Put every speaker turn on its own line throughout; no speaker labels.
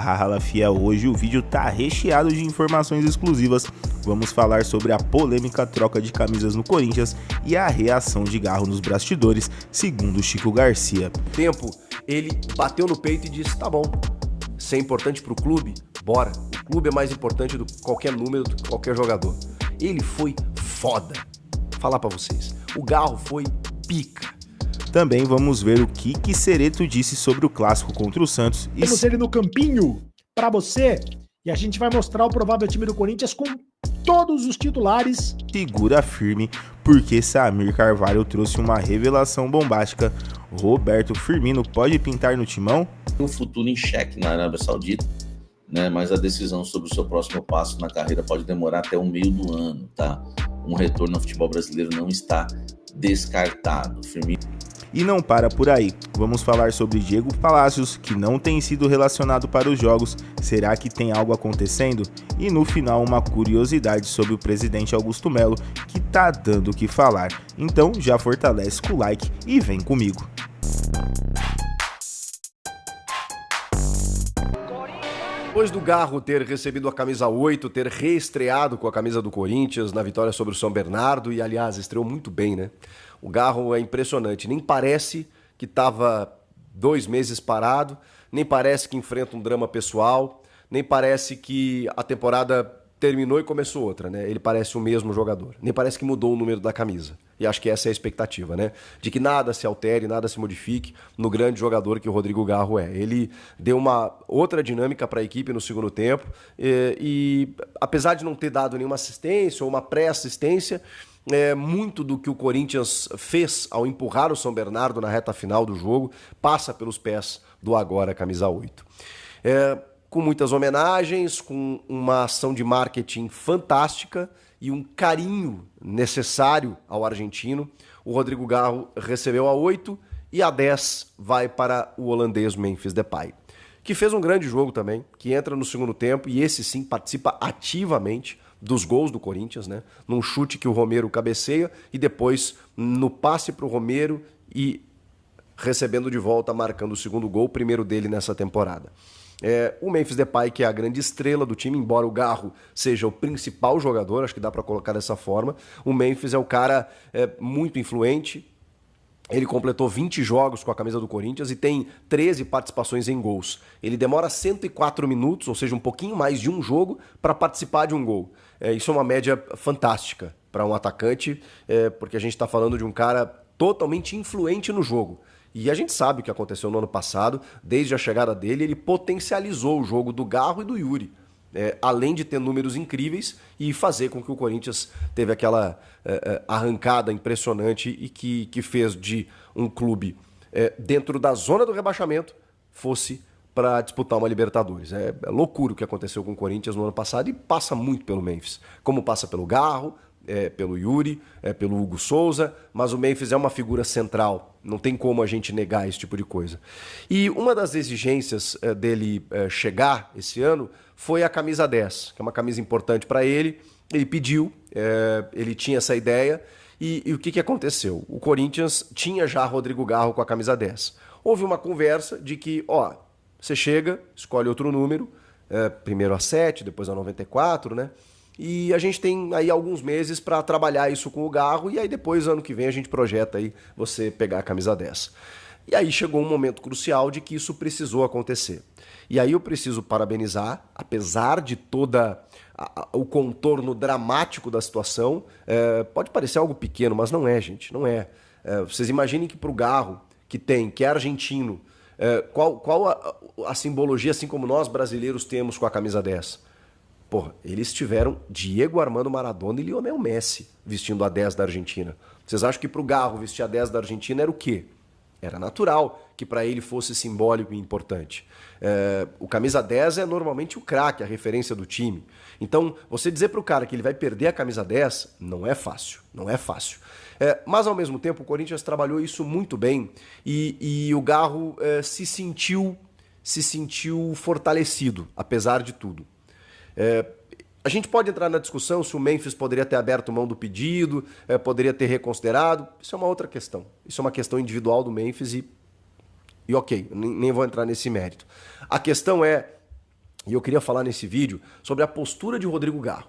Rala Fiel, hoje o vídeo tá recheado de informações exclusivas. Vamos falar sobre a polêmica troca de camisas no Corinthians e a reação de Garro nos bastidores, segundo Chico Garcia.
Tempo, ele bateu no peito e disse, tá bom, se é importante pro clube, bora. O clube é mais importante do que qualquer número, do que qualquer jogador. Ele foi foda. Falar pra vocês, o Garro foi pica.
Também vamos ver o que Cereto disse sobre o clássico contra o Santos.
Temos ele no campinho pra você e a gente vai mostrar o provável time do Corinthians com todos os titulares.
Segura firme, porque Samir Carvalho trouxe uma revelação bombástica. Roberto Firmino pode pintar no timão?
Um futuro em xeque na Arábia Saudita, né? Mas a decisão sobre o seu próximo passo na carreira pode demorar até o meio do ano, tá? Um retorno ao futebol brasileiro não está descartado. Firmino.
E não para por aí, vamos falar sobre Diego Palacios, que não tem sido relacionado para os jogos. Será que tem algo acontecendo? E no final uma curiosidade sobre o presidente Augusto Melo, que tá dando o que falar. Então já fortalece com o like e vem comigo.
Depois do Garro ter recebido a camisa 8, ter reestreado com a camisa do Corinthians na vitória sobre o São Bernardo, e aliás, estreou muito bem, né? O Garro é impressionante, nem parece que estava 2 meses parado, nem parece que enfrenta um drama pessoal, nem parece que a temporada terminou e começou outra, né? Ele parece o mesmo jogador, nem parece que mudou o número da camisa. E acho que essa é a expectativa, né? De que nada se altere, nada se modifique no grande jogador que o Rodrigo Garro é. Ele deu uma outra dinâmica para a equipe no segundo tempo e apesar de não ter dado nenhuma assistência ou uma pré-assistência, muito do que o Corinthians fez ao empurrar o São Bernardo na reta final do jogo passa pelos pés do agora camisa 8. Com muitas homenagens, com uma ação de marketing fantástica e um carinho necessário ao argentino, o Rodrigo Garro recebeu a 8 e a 10 vai para o holandês Memphis Depay, que fez um grande jogo também, que entra no segundo tempo e esse sim participa ativamente dos gols do Corinthians, né? Num chute que o Romero cabeceia e depois no passe para o Romero e recebendo de volta, marcando o segundo gol, o primeiro dele nessa temporada. O Memphis Depay, que é a grande estrela do time, embora o Garro seja o principal jogador, acho que dá para colocar dessa forma, o Memphis é o cara muito influente. Ele completou 20 jogos com a camisa do Corinthians e tem 13 participações em gols. Ele demora 104 minutos, ou seja, um pouquinho mais de um jogo, para participar de um gol. Isso é uma média fantástica para um atacante, porque a gente está falando de um cara totalmente influente no jogo. E a gente sabe o que aconteceu no ano passado, desde a chegada dele, ele potencializou o jogo do Garro e do Yuri. Além de ter números incríveis e fazer com que o Corinthians teve aquela arrancada impressionante e que fez de um clube dentro da zona do rebaixamento fosse para disputar uma Libertadores. É loucura o que aconteceu com o Corinthians no ano passado e passa muito pelo Memphis, como passa pelo Garro, pelo Yuri, pelo Hugo Souza, mas o Memphis é uma figura central, não tem como a gente negar esse tipo de coisa. E uma das exigências dele chegar esse ano foi a camisa 10, que é uma camisa importante para ele. Ele pediu, ele tinha essa ideia e o que aconteceu? O Corinthians tinha já Rodrigo Garro com a camisa 10. Houve uma conversa de que, você chega, escolhe outro número, primeiro a 7, depois a 94, né? E a gente tem aí alguns meses para trabalhar isso com o Garro e aí depois, ano que vem, a gente projeta aí você pegar a camisa 10. E aí chegou um momento crucial de que isso precisou acontecer. E aí eu preciso parabenizar, apesar de toda o contorno dramático da situação, pode parecer algo pequeno, mas não é, gente, não é. Vocês imaginem que para o Garro, que é argentino, qual a simbologia, assim como nós brasileiros temos com a camisa 10? Porra, eles tiveram Diego Armando Maradona e Lionel Messi vestindo a 10 da Argentina. Vocês acham que para o Garro vestir a 10 da Argentina era o quê? Era natural que para ele fosse simbólico e importante. O camisa 10 é normalmente o craque, a referência do time. Então, você dizer para o cara que ele vai perder a camisa 10 não é fácil, não é fácil. Mas, ao mesmo tempo, o Corinthians trabalhou isso muito bem e o Garro se sentiu fortalecido, apesar de tudo. A gente pode entrar na discussão se o Memphis poderia ter aberto mão do pedido, poderia ter reconsiderado. Isso é uma outra questão. Isso é uma questão individual do Memphis e ok, nem vou entrar nesse mérito. A questão é E eu queria falar nesse vídeo sobre a postura de Rodrigo Garro.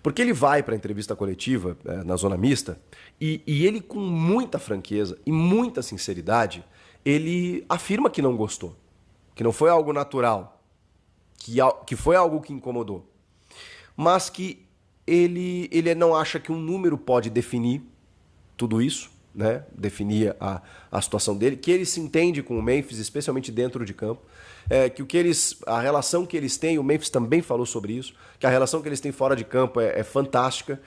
Porque ele vai para a entrevista coletiva na zona mista e ele, com muita franqueza e muita sinceridade, ele afirma que não gostou, que não foi algo natural, que foi algo que incomodou, mas que ele não acha que um número pode definir tudo isso, né? Definir a situação dele, que ele se entende com o Memphis, especialmente dentro de campo, a relação que eles têm, o Memphis também falou sobre isso, que a relação que eles têm fora de campo é fantástica,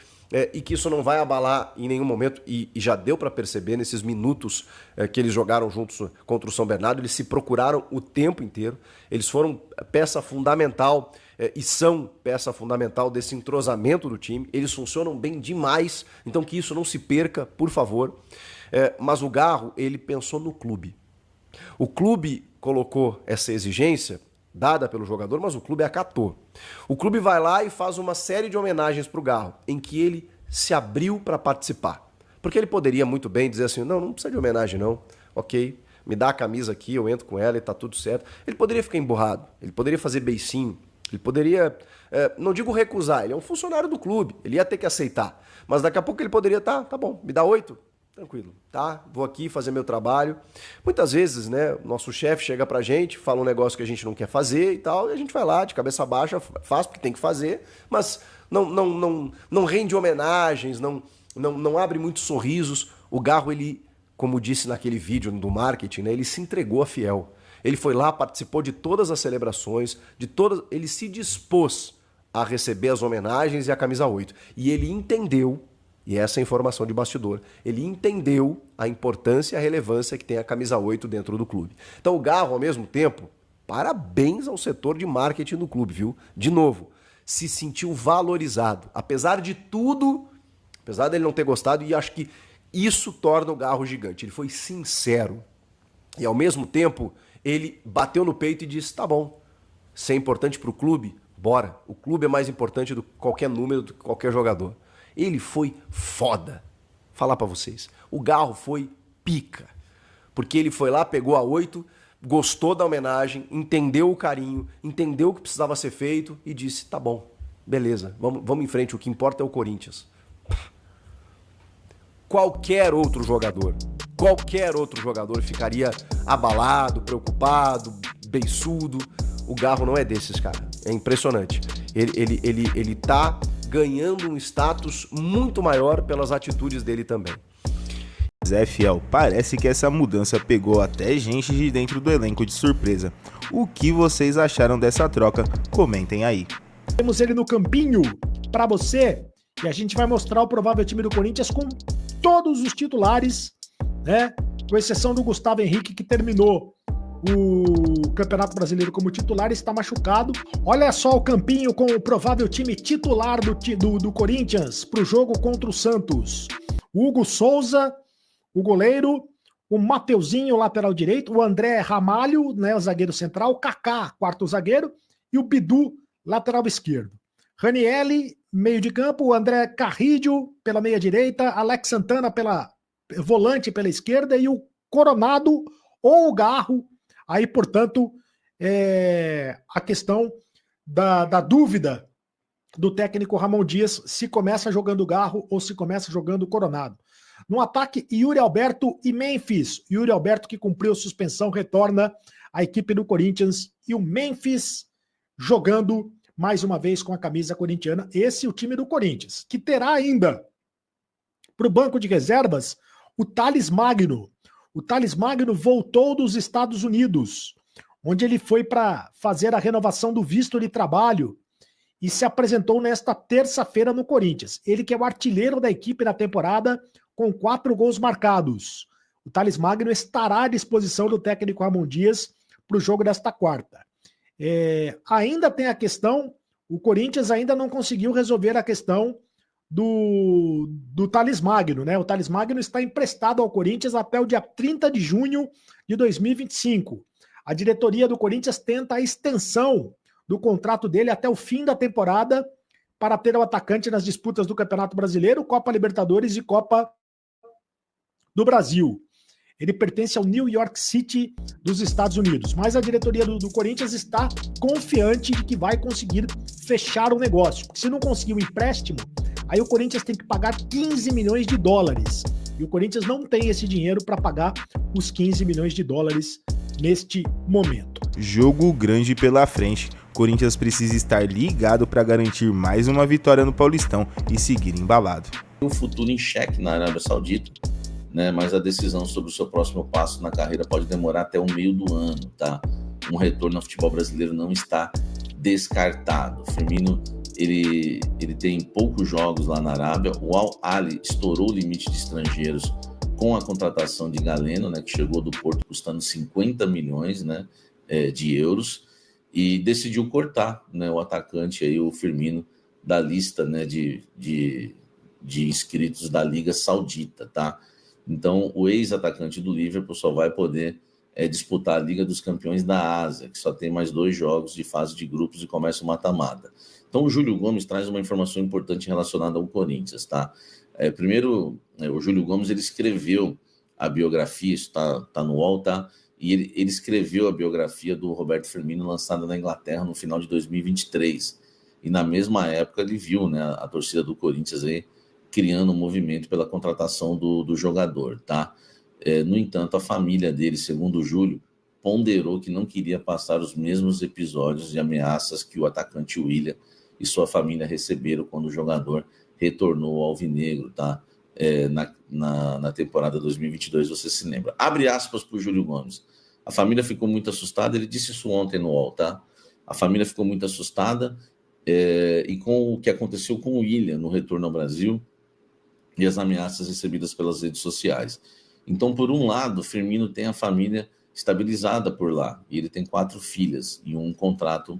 e que isso não vai abalar em nenhum momento, e já deu para perceber nesses minutos que eles jogaram juntos contra o São Bernardo, eles se procuraram o tempo inteiro, eles foram peça fundamental e são peça fundamental desse entrosamento do time, eles funcionam bem demais, então que isso não se perca, por favor. Mas o Garro, ele pensou no clube. O clube colocou essa exigência dada pelo jogador, mas o clube acatou. O clube vai lá e faz uma série de homenagens para o Garro, em que ele se abriu para participar. Porque ele poderia muito bem dizer assim, não precisa de homenagem não, ok, me dá a camisa aqui, eu entro com ela e tá tudo certo. Ele poderia ficar emburrado, ele poderia fazer beicinho, ele poderia, não digo recusar, ele é um funcionário do clube, ele ia ter que aceitar. Mas daqui a pouco ele poderia, tá bom, me dá 8, tranquilo, tá? Vou aqui fazer meu trabalho. Muitas vezes, né, o nosso chefe chega pra gente, fala um negócio que a gente não quer fazer e tal, e a gente vai lá de cabeça baixa, faz porque tem que fazer, mas não rende homenagens, não abre muitos sorrisos. O Garro, ele, como disse naquele vídeo do marketing, né, ele se entregou a fiel. Ele foi lá, participou de todas as celebrações, ele se dispôs a receber as homenagens e a camisa 8. E ele entendeu, e essa é a informação de bastidor, ele entendeu a importância e a relevância que tem a camisa 8 dentro do clube. Então o Garro, ao mesmo tempo, parabéns ao setor de marketing do clube, viu? De novo, se sentiu valorizado. Apesar de tudo, apesar dele não ter gostado, e acho que isso torna o Garro gigante. Ele foi sincero. E ao mesmo tempo, ele bateu no peito e disse, tá bom, se é importante para o clube, bora. O clube é mais importante do que qualquer número, do que qualquer jogador. Ele foi foda. Falar pra vocês. O Garro foi pica. Porque ele foi lá, pegou a 8, gostou da homenagem, entendeu o carinho, entendeu o que precisava ser feito e disse, tá bom, beleza, vamos em frente, o que importa é o Corinthians. Qualquer outro jogador ficaria abalado, preocupado, beiçudo. O Garro não é desses, cara. É impressionante. Ele tá ganhando um status muito maior pelas atitudes dele também.
Zé Fiel, parece que essa mudança pegou até gente de dentro do elenco de surpresa. O que vocês acharam dessa troca? Comentem aí.
Temos ele no campinho para você e a gente vai mostrar o provável time do Corinthians com todos os titulares, né? Com exceção do Gustavo Henrique, que terminou o Campeonato Brasileiro como titular, está machucado. Olha só o campinho com o provável time titular do Corinthians para o jogo contra o Santos. Hugo Souza, o goleiro, o Mateuzinho, lateral direito, o André Ramalho, né, o zagueiro central, Kaká, quarto zagueiro, e o Bidu, lateral esquerdo. Ranielli, meio de campo, o André Carrillo pela meia direita, Alex Santana volante pela esquerda e o Coronado ou o Garro. Aí, portanto, a questão da dúvida do técnico Ramon Dias, se começa jogando Garro ou se começa jogando Coronado. No ataque, Yuri Alberto e Memphis. Yuri Alberto, que cumpriu suspensão, retorna à equipe do Corinthians. E o Memphis jogando mais uma vez com a camisa corintiana. Esse é o time do Corinthians, que terá ainda para o banco de reservas o Thales Magno. O Thales Magno voltou dos Estados Unidos, onde ele foi para fazer a renovação do visto de trabalho e se apresentou nesta terça-feira no Corinthians. Ele que é o artilheiro da equipe na temporada, com 4 gols marcados. O Thales Magno estará à disposição do técnico Ramon Dias para o jogo desta quarta. Ainda tem a questão, o Corinthians ainda não conseguiu resolver a questão do Thales Magno, né? O Thales Magno está emprestado ao Corinthians até o dia 30 de junho de 2025. A diretoria do Corinthians tenta a extensão do contrato dele até o fim da temporada para ter o atacante nas disputas do Campeonato Brasileiro, Copa Libertadores e Copa do Brasil. Ele pertence ao New York City dos Estados Unidos, mas a diretoria do Corinthians está confiante de que vai conseguir fechar o negócio. Se não conseguir o empréstimo, aí o Corinthians tem que pagar 15 milhões de dólares. E o Corinthians não tem esse dinheiro para pagar os 15 milhões de dólares neste momento.
Jogo grande pela frente. Corinthians precisa estar ligado para garantir mais uma vitória no Paulistão e seguir embalado.
Um futuro em xeque na Arábia Saudita, né? Mas a decisão sobre o seu próximo passo na carreira pode demorar até o meio do ano, tá? Um retorno ao futebol brasileiro não está descartado. O Firmino, ele tem poucos jogos lá na Arábia. O Al Ahly estourou o limite de estrangeiros com a contratação de Galeno, né, que chegou do Porto custando 50 milhões, né, de euros, e decidiu cortar, né, o atacante, aí, o Firmino, da lista, né, de inscritos da Liga Saudita. Tá? Então, o ex-atacante do Liverpool só vai poder disputar a Liga dos Campeões da Ásia, que só tem mais 2 jogos de fase de grupos e começa o mata-mata. Então, o Júlio Gomes traz uma informação importante relacionada ao Corinthians. Tá? Primeiro, o Júlio Gomes ele escreveu a biografia, isso tá no UOL, tá? E ele escreveu a biografia do Roberto Firmino, lançada na Inglaterra no final de 2023. E na mesma época ele viu, né, a torcida do Corinthians aí criando um movimento pela contratação do jogador. Tá? No entanto, a família dele, segundo o Júlio, ponderou que não queria passar os mesmos episódios de ameaças que o atacante William e sua família receberam quando o jogador retornou ao Alvinegro, tá? Na temporada 2022, você se lembra. Abre aspas para o Júlio Gomes. A família ficou muito assustada, ele disse isso ontem no UOL, tá? A família ficou muito assustada e com o que aconteceu com o William no retorno ao Brasil e as ameaças recebidas pelas redes sociais. Então, por um lado, Firmino tem a família estabilizada por lá, e ele tem 4 filhas e um contrato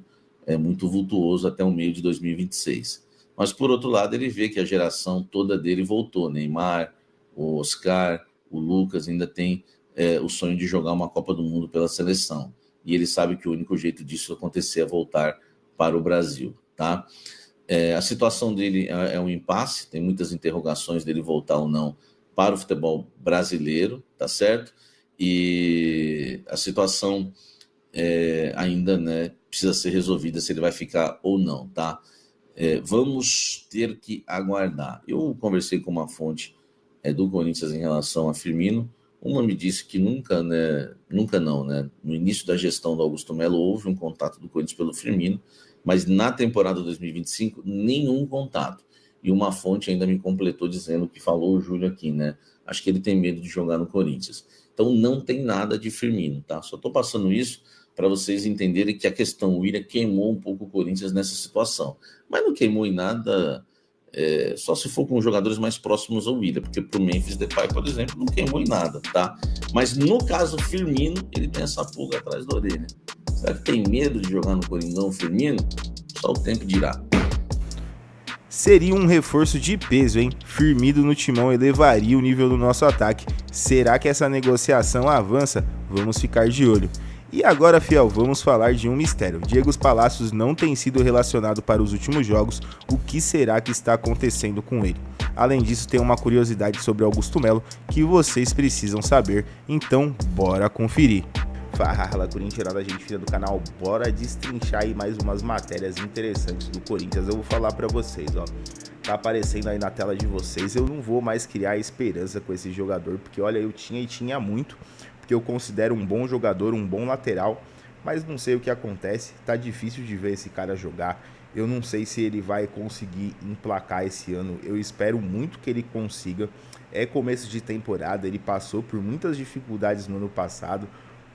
muito vultuoso até o meio de 2026. Mas, por outro lado, ele vê que a geração toda dele voltou. Neymar, o Oscar, o Lucas ainda tem o sonho de jogar uma Copa do Mundo pela seleção. E ele sabe que o único jeito disso acontecer é voltar para o Brasil. Tá? A situação dele é um impasse, tem muitas interrogações dele voltar ou não para o futebol brasileiro, tá certo? E a situação ainda, né, precisa ser resolvida se ele vai ficar ou não, tá? Vamos ter que aguardar. Eu conversei com uma fonte do Corinthians em relação a Firmino. Uma me disse que nunca não, né? No início da gestão do Augusto Melo houve um contato do Corinthians pelo Firmino, mas na temporada 2025 nenhum contato. E uma fonte ainda me completou dizendo que falou o Júlio aqui, né? Acho que ele tem medo de jogar no Corinthians. Então não tem nada de Firmino, tá? Só estou passando isso para vocês entenderem que a questão William queimou um pouco o Corinthians nessa situação. Mas não queimou em nada, só se for com jogadores mais próximos ao William, porque para o Memphis Depay, por exemplo, não queimou em nada, tá? Mas no caso Firmino, ele tem essa pulga atrás da orelha. Será que tem medo de jogar no Coringão, Firmino? Só o tempo dirá.
Seria um reforço de peso, hein? Firmino no timão elevaria o nível do nosso ataque. Será que essa negociação avança? Vamos ficar de olho. E agora, fiel, vamos falar de um mistério. Diego Palacios não tem sido relacionado para os últimos jogos. O que será que está acontecendo com ele? Além disso, tem uma curiosidade sobre Augusto Melo que vocês precisam saber. Então, bora conferir. Fala, corintianada, gente fina do canal, bora destrinchar aí mais umas matérias interessantes do Corinthians. Eu vou falar pra vocês, ó, tá aparecendo aí na tela de vocês. Eu não vou mais criar esperança com esse jogador, porque olha, eu tinha muito, porque eu considero um bom jogador, um bom lateral, mas não sei o que acontece, tá difícil de ver esse cara jogar. Eu não sei se ele vai conseguir emplacar esse ano, eu espero muito que ele consiga. É começo de temporada, ele passou por muitas dificuldades no ano passado,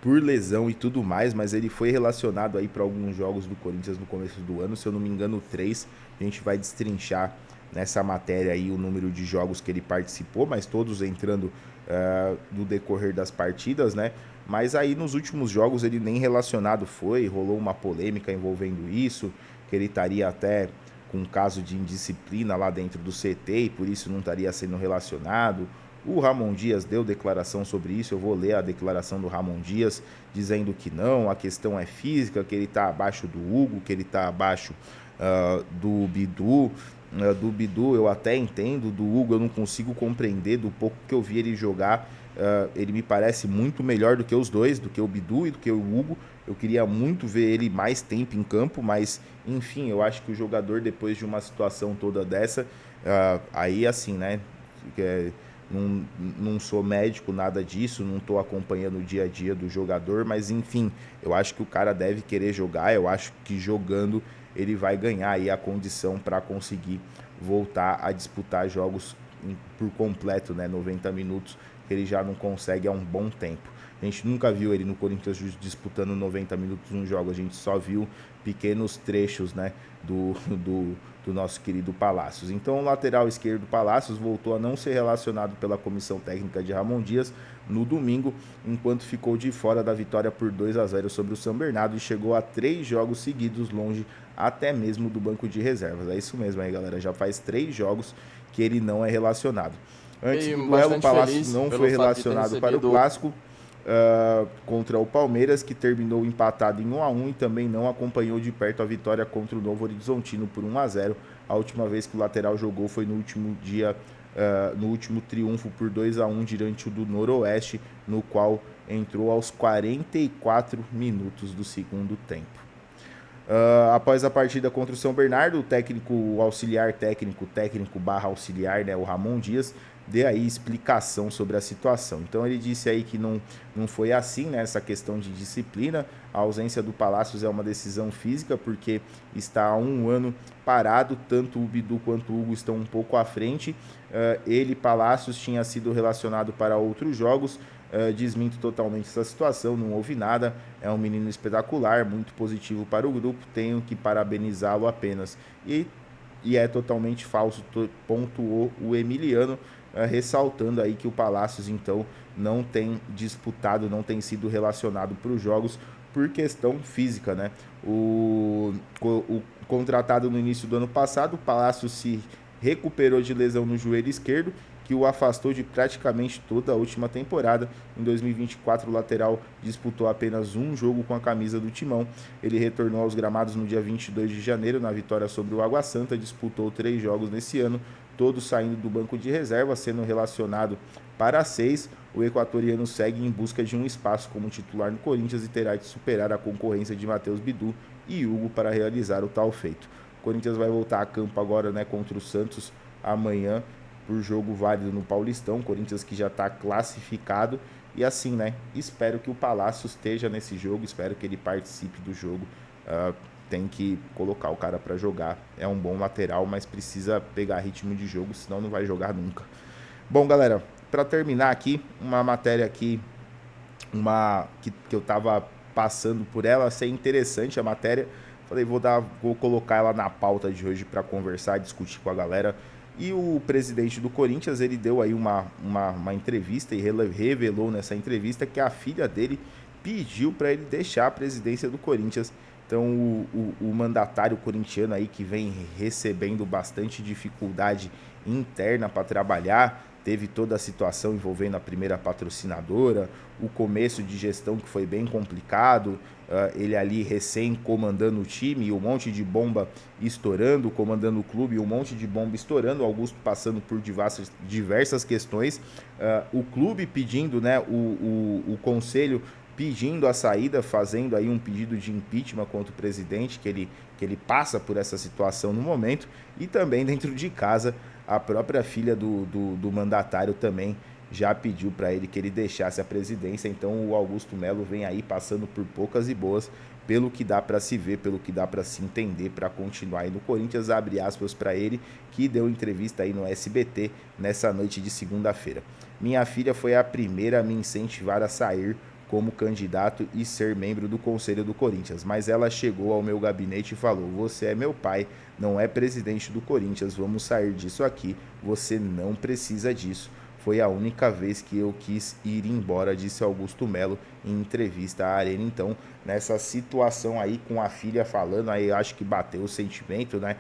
por lesão e tudo mais, mas ele foi relacionado aí para alguns jogos do Corinthians no começo do ano, se eu não me engano 3, a gente vai destrinchar nessa matéria aí o número de jogos que ele participou, mas todos entrando no decorrer das partidas, né? Mas aí nos últimos jogos ele nem relacionado foi, rolou uma polêmica envolvendo isso, que ele estaria até com um caso de indisciplina lá dentro do CT e por isso não estaria sendo relacionado. O Ramon Dias deu declaração sobre isso, eu vou ler a declaração do Ramon Dias, dizendo que não, a questão é física, que ele está abaixo do Hugo, que ele está abaixo do Bidu. Do Bidu eu até entendo, do Hugo eu não consigo compreender, do pouco que eu vi ele jogar, ele me parece muito melhor do que os dois, do que o Bidu e do que o Hugo. Eu queria muito ver ele mais tempo em campo, mas enfim, eu acho que o jogador, depois de uma situação toda dessa, aí assim, né, não sou médico, nada disso, não estou acompanhando o dia a dia do jogador, mas enfim, eu acho que o cara deve querer jogar, eu acho que jogando ele vai ganhar aí a condição para conseguir voltar a disputar jogos por completo, né, 90 minutos, que ele já não consegue há um bom tempo. A gente nunca viu ele no Corinthians disputando 90 minutos um jogo, a gente só viu pequenos trechos, né, do nosso querido Palácios. Então o lateral esquerdo Palácios voltou a não ser relacionado pela comissão técnica de Ramon Dias no domingo, enquanto ficou de fora da vitória por 2-0 sobre o São Bernardo e chegou a 3 jogos seguidos longe até mesmo do banco de reservas. É isso mesmo aí, galera, já faz 3 jogos que ele não é relacionado. Antes do duelo, o Palácios não foi relacionado para o clássico contra o Palmeiras, que terminou empatado em 1-1 e também não acompanhou de perto a vitória contra o Novo Horizontino por 1-0. A última vez que o lateral jogou foi no último dia, no último triunfo por 2-1 diante do Noroeste, no qual entrou aos 44 minutos do segundo tempo. Após a partida contra o São Bernardo, o auxiliar técnico barra auxiliar, né, o Ramon Dias, deu aí explicação sobre a situação. Então ele disse aí que não foi assim, né, essa questão de disciplina. A ausência do Palácios é uma decisão física, porque está há 1 ano parado, tanto o Bidu quanto o Hugo estão um pouco à frente. Palácios, tinha sido relacionado para outros jogos. Desminto totalmente essa situação, não houve nada, é um menino espetacular, muito positivo para o grupo, tenho que parabenizá-lo apenas. E é totalmente falso, pontuou o Emiliano, ressaltando aí que o Palácios então não tem disputado, não tem sido relacionado para os jogos por questão física, né? O contratado no início do ano passado, o Palácios se recuperou de lesão no joelho esquerdo, que o afastou de praticamente toda a última temporada. Em 2024, o lateral disputou apenas um jogo com a camisa do Timão. Ele retornou aos gramados no dia 22 de janeiro, na vitória sobre o Água Santa, disputou 3 jogos nesse ano, todos saindo do banco de reserva, sendo relacionado para 6. O equatoriano segue em busca de um espaço como titular no Corinthians e terá de superar a concorrência de Matheus Bidu e Hugo para realizar o tal feito. O Corinthians vai voltar a campo agora, né, contra o Santos amanhã, por jogo válido no Paulistão. Corinthians que já está classificado. E assim, né, espero que o Palácio esteja nesse jogo, espero que ele participe do jogo. Tem que colocar o cara para jogar. É um bom lateral, mas precisa pegar ritmo de jogo, senão não vai jogar nunca. Bom, galera, para terminar aqui, uma matéria aqui, que eu tava passando por ela, achei interessante a matéria. Falei, vou colocar ela na pauta de hoje para conversar, discutir com a galera. E o presidente do Corinthians, ele deu aí uma entrevista e revelou nessa entrevista que a filha dele pediu para ele deixar a presidência do Corinthians. Então o mandatário corintiano aí, que vem recebendo bastante dificuldade interna para trabalhar, teve toda a situação envolvendo a primeira patrocinadora, o começo de gestão que foi bem complicado, ele ali recém comandando o time e um monte de bomba estourando, comandando o clube e um monte de bomba estourando, o Augusto passando por diversas questões, o clube pedindo, né, o conselho pedindo a saída, fazendo aí um pedido de impeachment contra o presidente, que ele passa por essa situação no momento, e também dentro de casa, a própria filha do mandatário também já pediu para ele que ele deixasse a presidência. Então o Augusto Melo vem aí passando por poucas e boas, pelo que dá para se ver, pelo que dá para se entender, para continuar aí no Corinthians, abre aspas para ele, que deu entrevista aí no SBT nessa noite de segunda-feira. Minha filha foi a primeira a me incentivar a sair como candidato e ser membro do Conselho do Corinthians, mas ela chegou ao meu gabinete e falou: você é meu pai, não é presidente do Corinthians, vamos sair disso aqui, você não precisa disso. Foi a única vez que eu quis ir embora, disse Augusto Melo em entrevista à Arena. Então, nessa situação aí com a filha falando, aí eu acho que bateu o sentimento, né?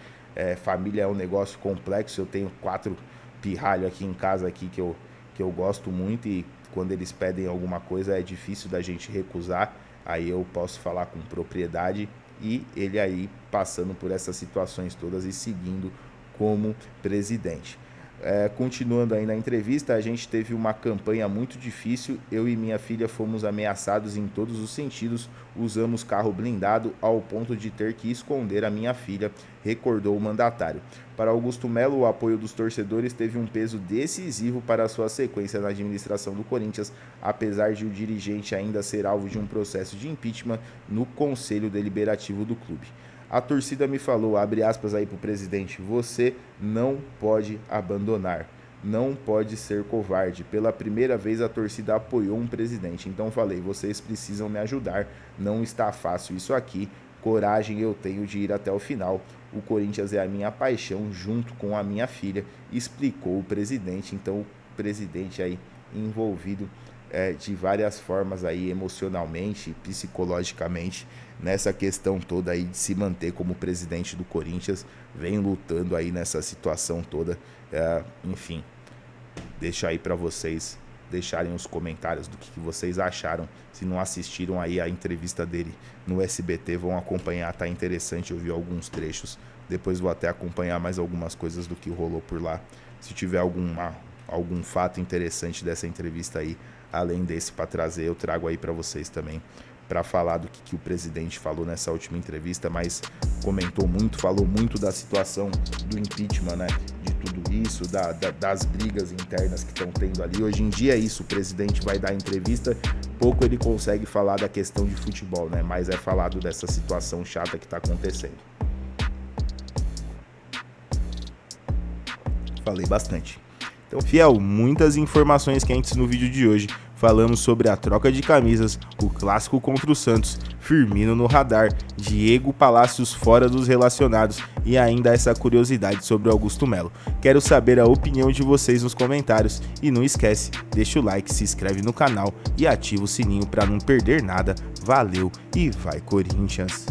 Família é um negócio complexo, eu tenho 4 pirralhos aqui em casa aqui que eu gosto muito, e quando eles pedem alguma coisa é difícil da gente recusar, aí eu posso falar com propriedade, e ele aí passando por essas situações todas e seguindo como presidente. Continuando aí na entrevista, a gente teve uma campanha muito difícil, eu e minha filha fomos ameaçados em todos os sentidos, usamos carro blindado ao ponto de ter que esconder a minha filha, recordou o mandatário. Para Augusto Melo, o apoio dos torcedores teve um peso decisivo para a sua sequência na administração do Corinthians, apesar de o dirigente ainda ser alvo de um processo de impeachment no Conselho Deliberativo do clube. A torcida me falou, abre aspas aí pro presidente, você não pode abandonar, não pode ser covarde. Pela primeira vez a torcida apoiou um presidente, então falei, vocês precisam me ajudar, não está fácil isso aqui, coragem eu tenho de ir até o final, o Corinthians é a minha paixão junto com a minha filha, explicou o presidente. Então o presidente aí envolvido de várias formas aí, emocionalmente, psicologicamente, nessa questão toda aí de se manter como presidente do Corinthians, vem lutando aí nessa situação toda, enfim, deixa aí para vocês deixarem os comentários do que vocês acharam. Se não assistiram aí a entrevista dele no SBT, vão acompanhar, tá interessante, eu vi alguns trechos, depois vou até acompanhar mais algumas coisas do que rolou por lá, se tiver algum fato interessante dessa entrevista aí, além desse para trazer, eu trago aí para vocês também, para falar do que o presidente falou nessa última entrevista, mas comentou muito, falou muito da situação do impeachment, né, de tudo isso, das brigas internas que estão tendo ali. Hoje em dia é isso, o presidente vai dar entrevista, pouco ele consegue falar da questão de futebol, né, mas é falado dessa situação chata que está acontecendo. Falei bastante. Então, fiel, muitas informações quentes no vídeo de hoje. Falamos sobre a troca de camisas, o clássico contra o Santos, Firmino no radar, Diego Palacios fora dos relacionados e ainda essa curiosidade sobre o Augusto Melo. Quero saber a opinião de vocês nos comentários e não esquece, deixa o like, se inscreve no canal e ativa o sininho para não perder nada. Valeu e vai Corinthians!